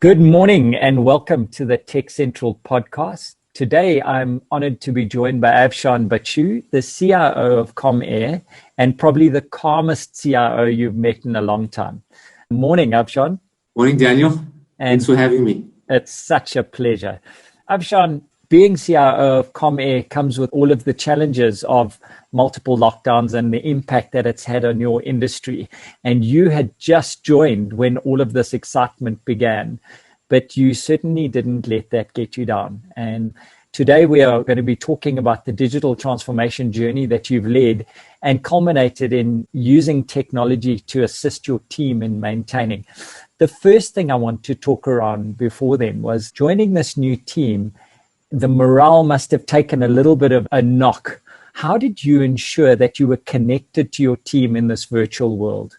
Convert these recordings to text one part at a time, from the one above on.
Good morning and welcome to the Tech Central podcast. Today, I'm honored to be joined by Avsharn Bachoo, the CIO of Comair, and probably the calmest CIO you've met in a long time. Morning, Avsharn. Morning, Daniel. Thanks for having me. It's such a pleasure. Avsharn, being CIO of Comair comes with all of the challenges of multiple lockdowns and the impact that it's had on your industry. And you had just joined when all of this excitement began, but you certainly didn't let that get you down. And today we are going to be talking about the digital transformation journey that you've led and culminated in using technology to assist your team in maintaining. The first thing I want to talk around before then was joining this new team. The morale must have taken a little bit of a knock. How did you ensure that you were connected to your team in this virtual world?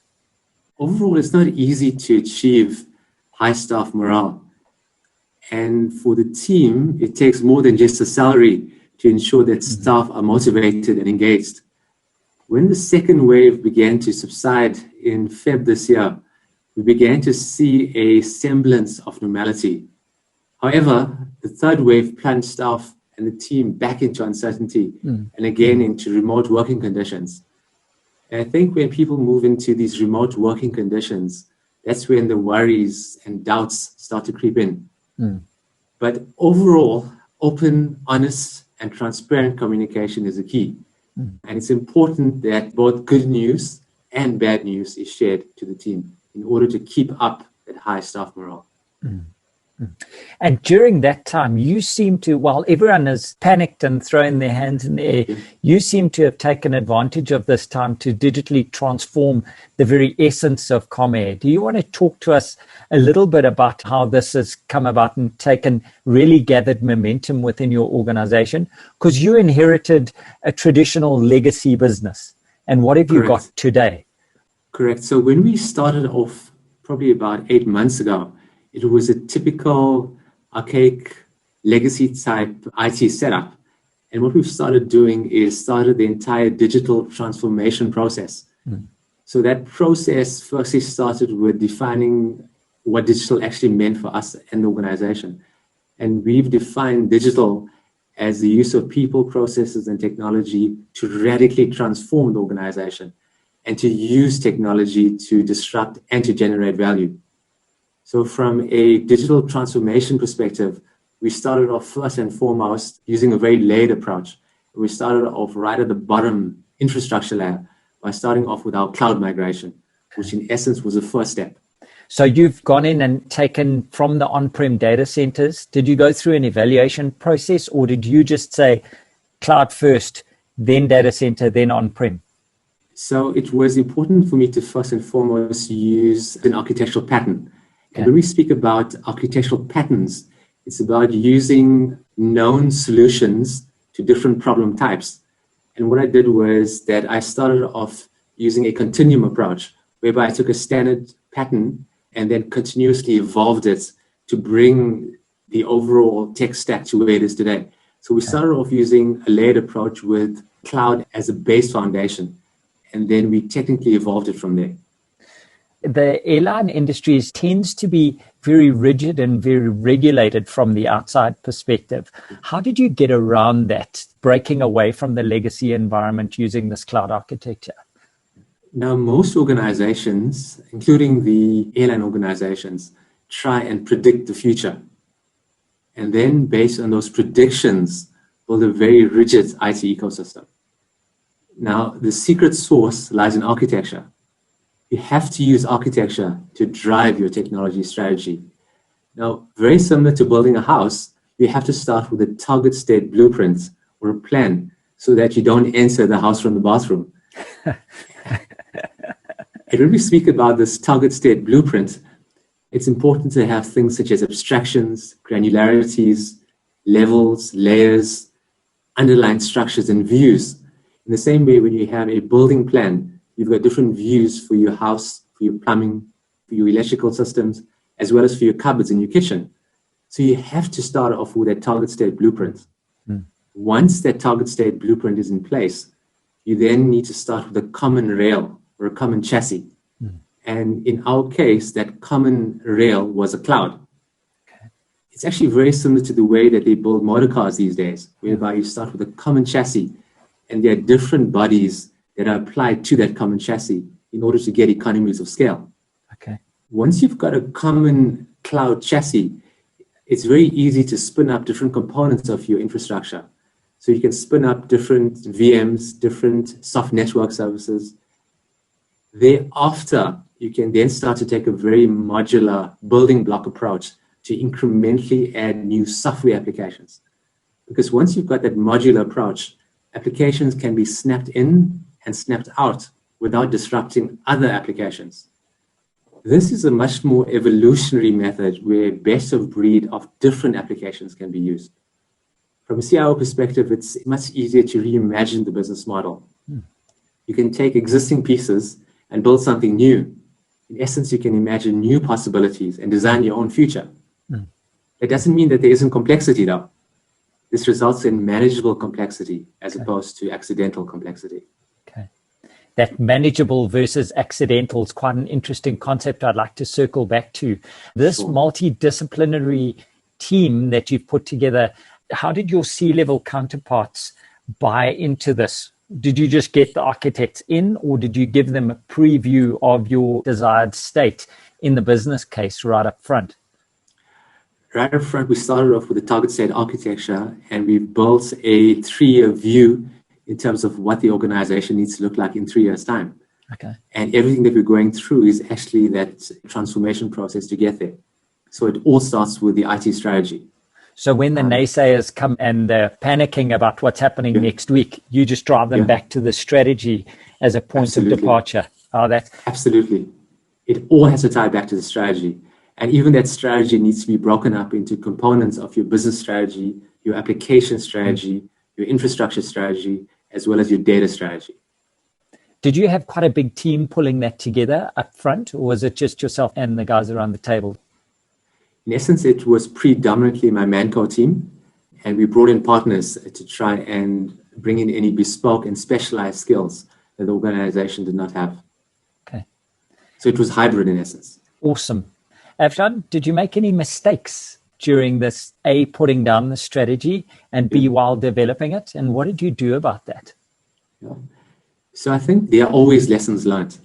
Overall, it's not easy to achieve high staff morale. And for the team, it takes more than just a salary to ensure that staff are motivated and engaged. When the second wave began to subside in Feb this year, we began to see a semblance of normality. However, the third wave plunged staff and the team back into uncertainty and again into remote working conditions. And I think when people move into these remote working conditions, that's when the worries and doubts start to creep in. But overall, open, honest, and transparent communication is the key. And it's important that both good news and bad news is shared to the team in order to keep up that high staff morale. And during that time, you seem to, while everyone is panicked and throwing their hands in the air, you seem to have taken advantage of this time to digitally transform the very essence of Comair. Do you want to talk to us a little bit about how this has come about and really gathered momentum within your organization? Because you inherited a traditional legacy business. And what have you got today? Correct. So when we started off probably about 8 months ago, it was a typical archaic legacy type IT setup. And what we've started doing is started the entire digital transformation process. So that process firstly started with defining what digital actually meant for us and the organization. And we've defined digital as the use of people, processes, and technology to radically transform the organization and to use technology to disrupt and to generate value. So from a digital transformation perspective, we started off first and foremost using a very layered approach. We started off right at the bottom infrastructure layer by starting off with our cloud migration, which in essence was the first step. So you've gone in and taken from the on-prem data centers. Did you go through an evaluation process, or did you just say cloud first, then data center, then on-prem? So it was important for me to first and foremost use an architectural pattern. And when we speak about architectural patterns, it's about using known solutions to different problem types. And what I did was that I started off using a continuum approach, whereby I took a standard pattern and then continuously evolved it to bring the overall tech stack to where it is today. So we started off using a layered approach with cloud as a base foundation, and then we technically evolved it from there. The airline industry tends to be very rigid and very regulated from the outside perspective. How did you get around that, breaking away from the legacy environment using this cloud architecture? Now, most organizations, including the airline organizations, try and predict the future. And then based on those predictions, build a very rigid IT ecosystem. Now, the secret sauce lies in architecture. You have to use architecture to drive your technology strategy. Now, very similar to building a house, you have to start with a target state blueprint or a plan so that you don't enter the house from the bathroom. And when we speak about this target state blueprint, it's important to have things such as abstractions, granularities, levels, layers, underlying structures, and views. In the same way, when you have a building plan, you've got different views for your house, for your plumbing, for your electrical systems, as well as for your cupboards in your kitchen. So you have to start off with a target state blueprint. Once that target state blueprint is in place, you then need to start with a common rail or a common chassis. And in our case, that common rail was a cloud. It's actually very similar to the way that they build motor cars these days, whereby you start with a common chassis and there are different bodies that are applied to that common chassis in order to get economies of scale. Okay. Once you've got a common cloud chassis, it's very easy to spin up different components of your infrastructure. So you can spin up different VMs, different soft network services. Thereafter, you can then start to take a very modular building block approach to incrementally add new software applications. Because once you've got that modular approach, applications can be snapped in and snapped out without disrupting other applications. This is a much more evolutionary method where best of breed of different applications can be used. From a CIO perspective, it's much easier to reimagine the business model. You can take existing pieces and build something new. In essence, you can imagine new possibilities and design your own future. It doesn't mean that there isn't complexity, though. This results in manageable complexity as opposed to accidental complexity. Okay. That manageable versus accidental is quite an interesting concept I'd like to circle back to. This multidisciplinary team that you've put together, how did your C-level counterparts buy into this? Did you just get the architects in, or did you give them a preview of your desired state in the business case right up front? Right up front, we started off with a target state architecture, and we built a 3-year view in terms of what the organization needs to look like in 3 years' time. Okay. And everything that we're going through is actually that transformation process to get there. So it all starts with the IT strategy. So when the naysayers come and they're panicking about what's happening next week, you just drive them back to the strategy as a point of departure. Absolutely. It all has to tie back to the strategy. And even that strategy needs to be broken up into components of your business strategy, your application strategy, your infrastructure strategy, as well as your data strategy. Did you have quite a big team pulling that together up front, or was it just yourself and the guys around the table? In essence, it was predominantly my Manco team, and we brought in partners to try and bring in any bespoke and specialized skills that the organization did not have. Okay. So it was hybrid in essence. Awesome. Avsharn, did you make any mistakes during this, A, putting down the strategy, and B, while developing it? And what did you do about that? Yeah. So I think there are always lessons learned.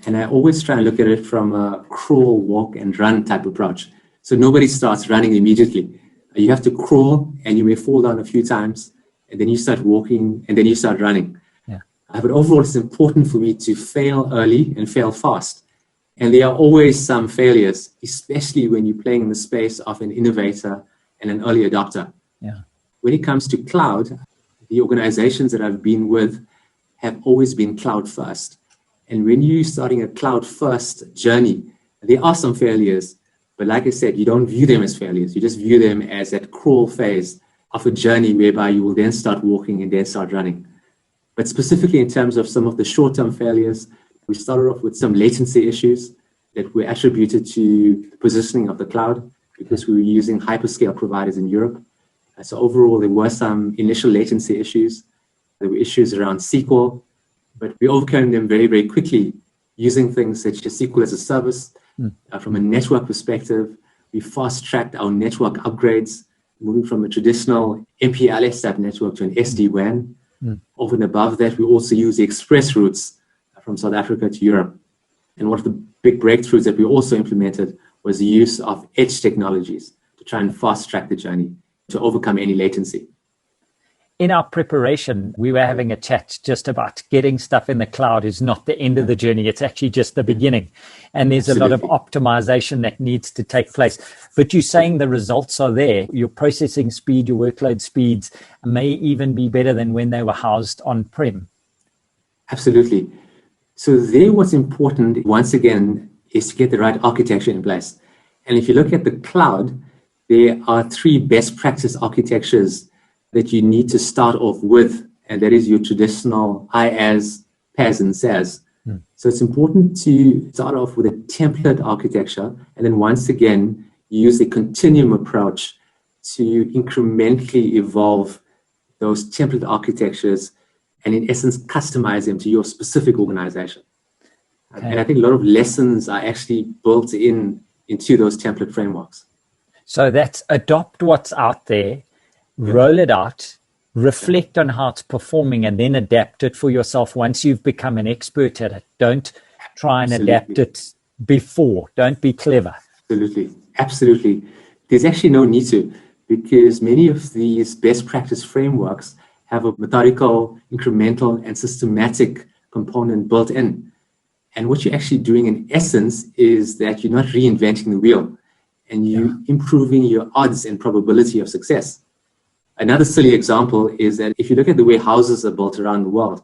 And I always try and look at it from a crawl, walk, and run type approach. So nobody starts running immediately. You have to crawl, and you may fall down a few times, and then you start walking, and then you start running. Yeah. But overall, it's important for me to fail early and fail fast. And there are always some failures, especially when you're playing in the space of an innovator and an early adopter. Yeah. When it comes to cloud, the organizations that I've been with have always been cloud first. And when you're starting a cloud first journey, there are some failures. But like I said, you don't view them as failures. You just view them as that crawl phase of a journey whereby you will then start walking and then start running. But specifically in terms of some of the short-term failures, we started off with some latency issues that were attributed to the positioning of the cloud because we were using hyperscale providers in Europe. So overall, there were some initial latency issues. There were issues around SQL, but we overcame them very, very quickly using things such as SQL as a service. From a network perspective, we fast-tracked our network upgrades, moving from a traditional MPLS type network to an SD-WAN. Over and above that, we also use the express routes from South Africa to Europe. And one of the big breakthroughs that we also implemented was the use of edge technologies to try and fast-track the journey to overcome any latency. In our preparation, we were having a chat just about getting stuff in the cloud is not the end of the journey. It's actually just the beginning. And there's a lot of optimization that needs to take place. But you're saying the results are there. Your processing speed, your workload speeds may even be better than when they were housed on-prem. Absolutely. So there what's important, once again, is to get the right architecture in place. And if you look at the cloud, there are 3 best practice architectures that you need to start off with, and that is your traditional IaaS, PaaS, and SaaS. So it's important to start off with a template architecture, and then once again, use a continuum approach to incrementally evolve those template architectures and in essence, customize them to your specific organization. Okay. And I think a lot of lessons are actually built into those template frameworks. So that's adopt what's out there, roll it out, reflect on how it's performing, and then adapt it for yourself once you've become an expert at it. Don't try and adapt it before. Don't be clever. Absolutely. There's actually no need to, because many of these best practice frameworks have a methodical, incremental, and systematic component built in. And what you're actually doing in essence is that you're not reinventing the wheel, and you're improving your odds and probability of success. Another silly example is that if you look at the way houses are built around the world,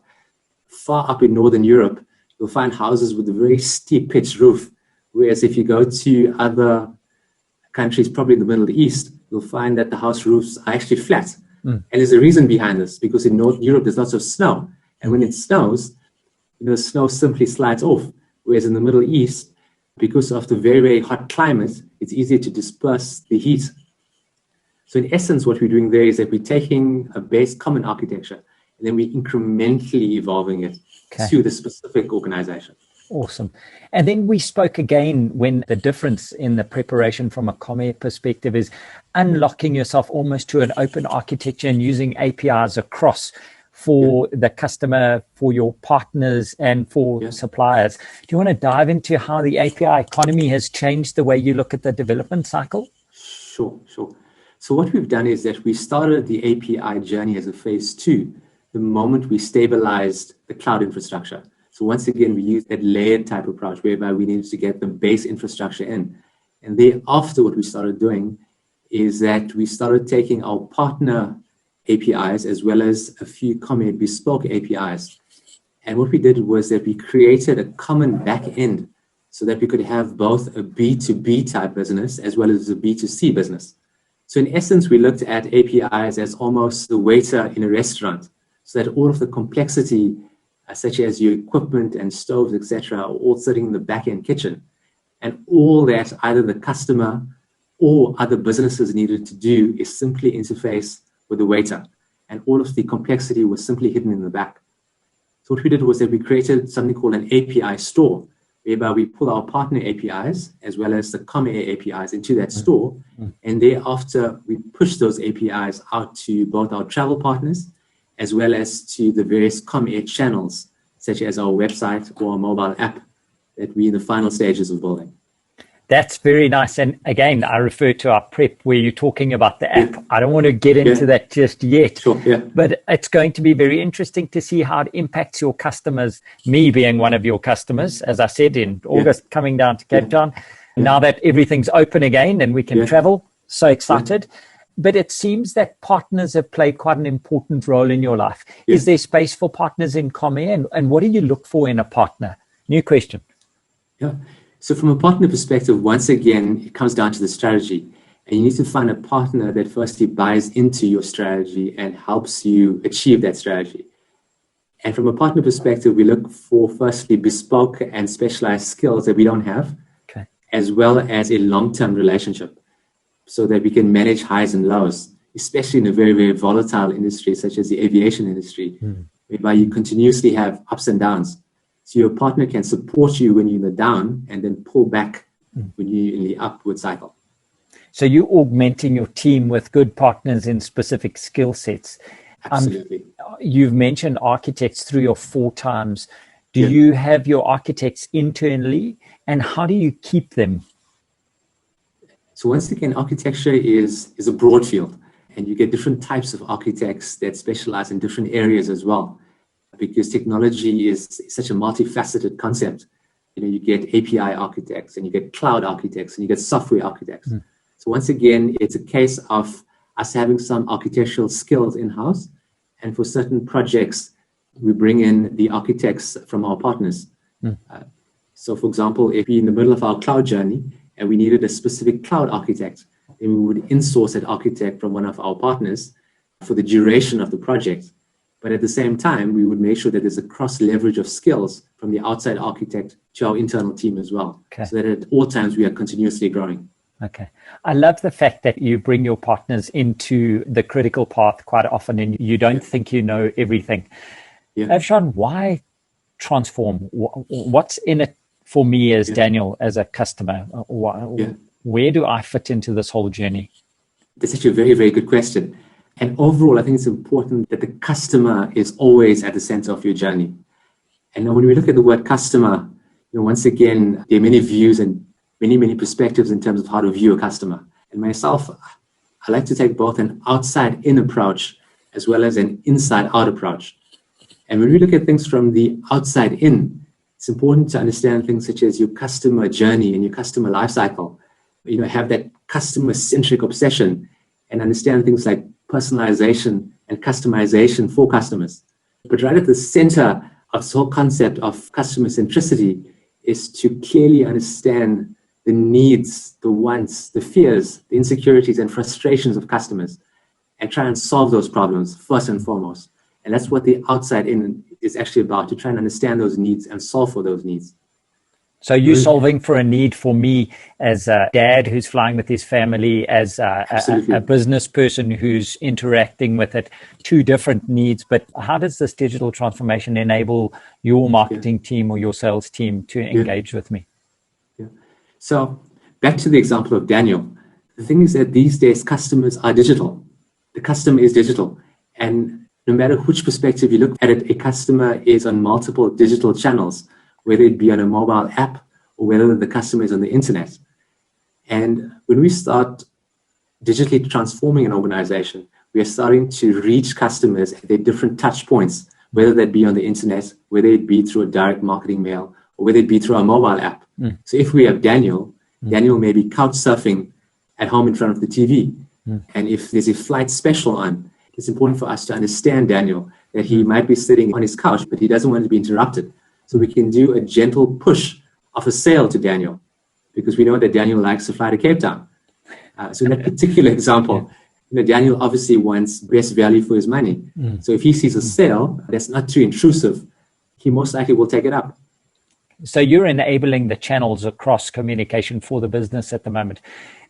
far up in Northern Europe, you'll find houses with a very steep pitched roof. Whereas if you go to other countries, probably in the Middle East, you'll find that the house roofs are actually flat. And there's a reason behind this, because in North Europe, there's lots of snow. And when it snows, the snow simply slides off. Whereas in the Middle East, because of the very, very hot climate, it's easier to disperse the heat. So in essence, what we're doing there is that we're taking a base common architecture, and then we're incrementally evolving it to the specific organization. Awesome. And then we spoke again when the difference in the preparation from a Comair perspective is unlocking yourself almost to an open architecture and using APIs across for the customer, for your partners, and for suppliers. Do you want to dive into how the API economy has changed the way you look at the development cycle? Sure. So what we've done is that we started the API journey as a phase 2 the moment we stabilized the cloud infrastructure. So once again, we used that layered type approach whereby we needed to get the base infrastructure in. And thereafter, what we started doing is that we started taking our partner APIs as well as a few Comair bespoke APIs. And what we did was that we created a common back end so that we could have both a B2B type business as well as a B2C business. So in essence, we looked at APIs as almost the waiter in a restaurant, so that all of the complexity, such as your equipment and stoves, etc., are all sitting in the back-end kitchen. And all that either the customer or other businesses needed to do is simply interface with the waiter. And all of the complexity was simply hidden in the back. So what we did was that we created something called an API store, whereby we pull our partner APIs as well as the Comair APIs into that store. And thereafter, we push those APIs out to both our travel partners as well as to the various Comair channels, such as our website or our mobile app that we're in the final stages of building. That's very nice. And again, I refer to our prep where you're talking about the app. I don't want to get into that just yet, but it's going to be very interesting to see how it impacts your customers, me being one of your customers, as I said, in August, coming down to Cape Town. Now that everything's open again and we can travel, so excited. But it seems that partners have played quite an important role in your life. Is there space for partners in Comair? And what do you look for in a partner? New question. So from a partner perspective, once again, it comes down to the strategy. And you need to find a partner that firstly buys into your strategy and helps you achieve that strategy. And from a partner perspective, we look for firstly bespoke and specialized skills that we don't have, as well as a long-term relationship, so that we can manage highs and lows, especially in a very, very volatile industry such as the aviation industry, whereby you continuously have ups and downs. So your partner can support you when you're in the down and then pull back when you're in the upward cycle. So you're augmenting your team with good partners in specific skill sets. Absolutely. You've mentioned architects 3 or 4 times. Do you have your architects internally, and how do you keep them? So once again, architecture is a broad field, and you get different types of architects that specialize in different areas as well, because technology is such a multifaceted concept. You get API architects, and you get cloud architects, and you get software architects. So once again, it's a case of us having some architectural skills in-house, and for certain projects, we bring in the architects from our partners. So for example, if we're in the middle of our cloud journey and we needed a specific cloud architect, then we would insource that architect from one of our partners for the duration of the project. But at the same time, we would make sure that there's a cross leverage of skills from the outside architect to our internal team as well. So that at all times we are continuously growing. I love the fact that you bring your partners into the critical path quite often, and you don't think you know everything. Avsharn, why transform? What's in it for me as Daniel, as a customer? Where do I fit into this whole journey? That's actually a very, very good question. And overall, I think it's important that the customer is always at the center of your journey. And when we look at the word customer, once again, there are many views and many perspectives in terms of how to view a customer. And myself, I like to take both an outside-in approach as well as an inside-out approach. And when we look at things from the outside in, it's important to understand things such as your customer journey and your customer lifecycle. Have that customer-centric obsession and understand things like personalization and customization for customers. But right at the center of this whole concept of customer centricity is to clearly understand the needs, the wants, the fears, the insecurities and frustrations of customers and try and solve those problems first and foremost. And that's what the outside in is actually about, to try and understand those needs and solve for those needs. So you're solving for a need for me as a dad who's flying with his family, as a business person who's interacting with it, two different needs. But how does this digital transformation enable your marketing team or your sales team to engage with me? Yeah. So back to the example of Daniel. The thing is that these days customers are digital. The customer is digital. And no matter which perspective you look at it, a customer is on multiple digital channels, whether it be on a mobile app or whether the customer is on the internet. And when we start digitally transforming an organization, we are starting to reach customers at their different touch points, whether that be on the internet, whether it be through a direct marketing mail, or whether it be through our mobile app. So if we have Daniel may be couch surfing at home in front of the TV. And if there's a flight special on, it's important for us to understand Daniel, that he might be sitting on his couch, but he doesn't want to be interrupted. So we can do a gentle push of a sale to Daniel, because we know that Daniel likes to fly to Cape Town. So in that particular example, Daniel obviously wants best value for his money. So if he sees a sale that's not too intrusive, he most likely will take it up. So you're enabling the channels across communication for the business at the moment.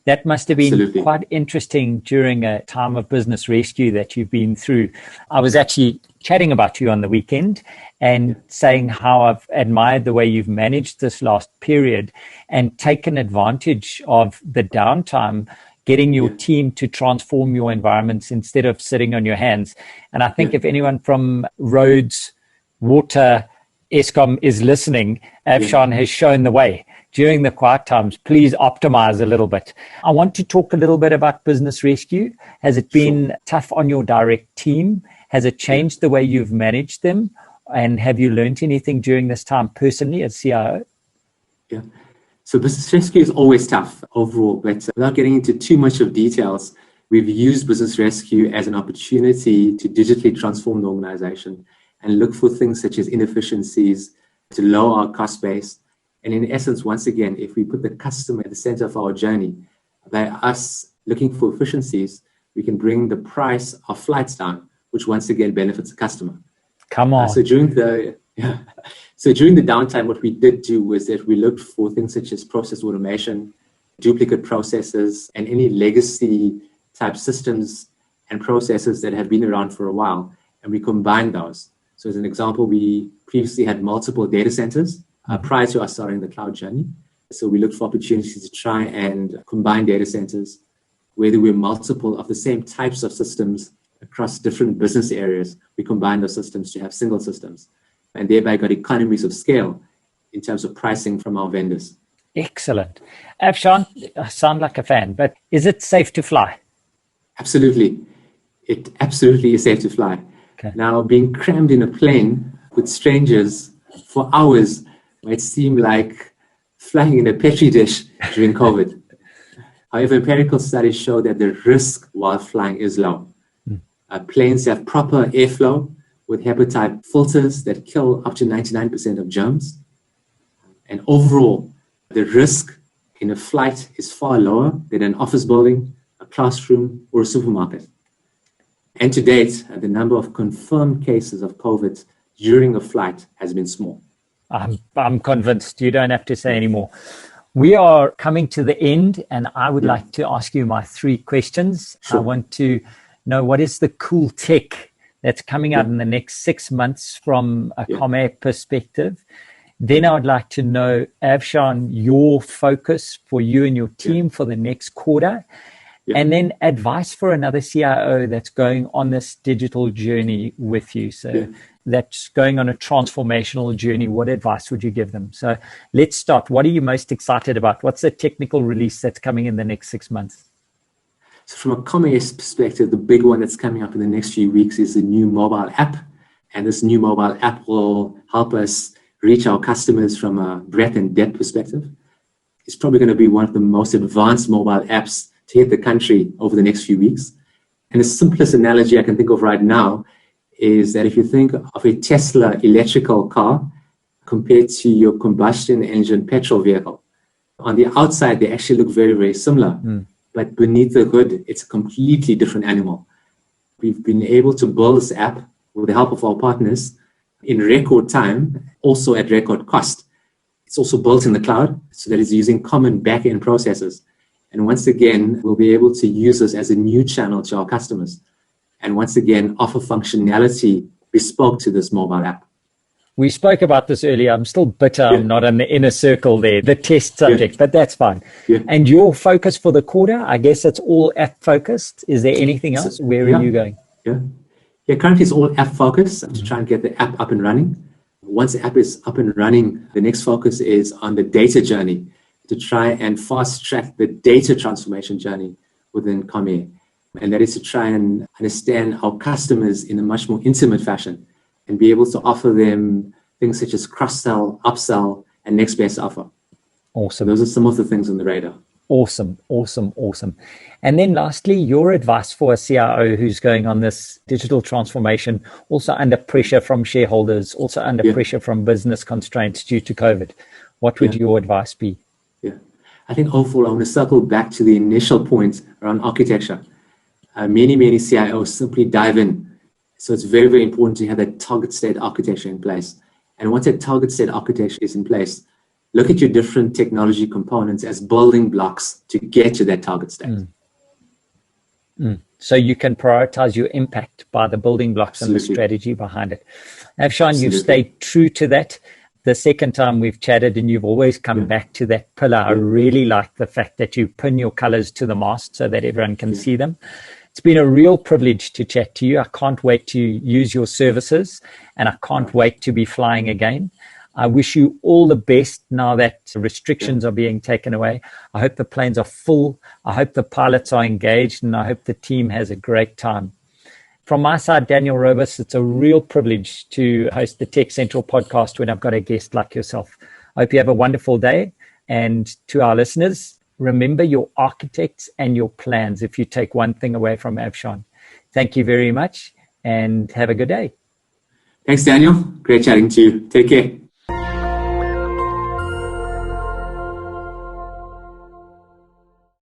That must have been quite interesting during a time of business rescue that you've been through. I was actually chatting about you on the weekend and saying how I've admired the way you've managed this last period and taken advantage of the downtime, getting your team to transform your environments instead of sitting on your hands. And I think if anyone from roads, water, Eskom is listening, Avsharn has shown the way. During the quiet times, please optimize a little bit. I want to talk a little bit about business rescue. Has it been tough on your direct team? Has it changed the way you've managed them? And have you learned anything during this time personally as CIO? Yeah. So business rescue is always tough overall, but without getting into too much of details, we've used business rescue as an opportunity to digitally transform the organization and look for things such as inefficiencies to lower our cost base. And in essence, once again, if we put the customer at the center of our journey, by us looking for efficiencies, we can bring the price of flights down, which once again benefits the customer. Come on. So during the downtime, what we did do was that we looked for things such as process automation, duplicate processes, and any legacy type systems and processes that have been around for a while, and we combined those. So as an example, we previously had multiple data centers prior to us starting the cloud journey. So we looked for opportunities to try and combine data centers where there were multiple of the same types of systems across different business areas. We combined those systems to have single systems and thereby got economies of scale in terms of pricing from our vendors. Excellent. Avsharn, I sound like a fan, but is it safe to fly? Absolutely. It absolutely is safe to fly. Okay. Now, being crammed in a plane with strangers for hours might seem like flying in a petri dish during COVID. However, empirical studies show that the risk while flying is low. Planes have proper airflow with HEPA-type filters that kill up to 99% of germs. And overall, the risk in a flight is far lower than an office building, a classroom, or a supermarket. And to date, the number of confirmed cases of COVID during a flight has been small. I'm convinced. You don't have to say anymore. We are coming to the end, and I would like to ask you my 3 questions. Sure. I want to know, what is the cool tech that's coming out in the next 6 months from a Comair perspective? Then I would like to know, Avsharn, your focus for you and your team for the next quarter. And then advice for another CIO that's going on this digital journey with you. So that's going on a transformational journey. What advice would you give them? So let's start. What are you most excited about? What's the technical release that's coming in the next 6 months? So from a Comair perspective, the big one that's coming up in the next few weeks is the new mobile app. And this new mobile app will help us reach our customers from a breadth and depth perspective. It's probably going to be one of the most advanced mobile apps to hit the country over the next few weeks. And the simplest analogy I can think of right now is that if you think of a Tesla electrical car compared to your combustion engine petrol vehicle, on the outside, they actually look very, very similar. But beneath the hood, it's a completely different animal. We've been able to build this app with the help of our partners in record time, also at record cost. It's also built in the cloud, so that it's using common back-end processes. And once again, we'll be able to use this as a new channel to our customers. And once again, offer functionality bespoke to this mobile app. We spoke about this earlier. I'm still bitter I'm not in the inner circle there, the test subject, but that's fine. And your focus for the quarter, I guess it's all app focused. Is there anything else? Where are you going? Currently it's all app focused to try and get the app up and running. Once the app is up and running, the next focus is on the data journey, to try and fast track the data transformation journey within Comair. And that is to try and understand our customers in a much more intimate fashion and be able to offer them things such as cross-sell, upsell, and next best offer. Awesome. Those are some of the things on the radar. Awesome. And then lastly, your advice for a CIO who's going on this digital transformation, also under pressure from shareholders, also under pressure from business constraints due to COVID. What would your advice be? I think overall, I want to circle back to the initial point around architecture. Many CIOs simply dive in. So it's very, very important to have that target state architecture in place. And once that target state architecture is in place, look at your different technology components as building blocks to get to that target state. So you can prioritize your impact by the building blocks and the strategy behind it. Avsharn, you've stayed true to that. The second time we've chatted and you've always come back to that pillar. I really like the fact that you pin your colors to the mast so that everyone can see them. It's been a real privilege to chat to you. I can't wait to use your services and I can't wait to be flying again. I wish you all the best now that restrictions are being taken away. I hope the planes are full. I hope the pilots are engaged and I hope the team has a great time. From my side, Daniel Robus, it's a real privilege to host the Tech Central podcast when I've got a guest like yourself. I hope you have a wonderful day. And to our listeners, remember your architects and your plans if you take one thing away from Avsharn. Thank you very much and have a good day. Thanks, Daniel. Great chatting to you. Take care.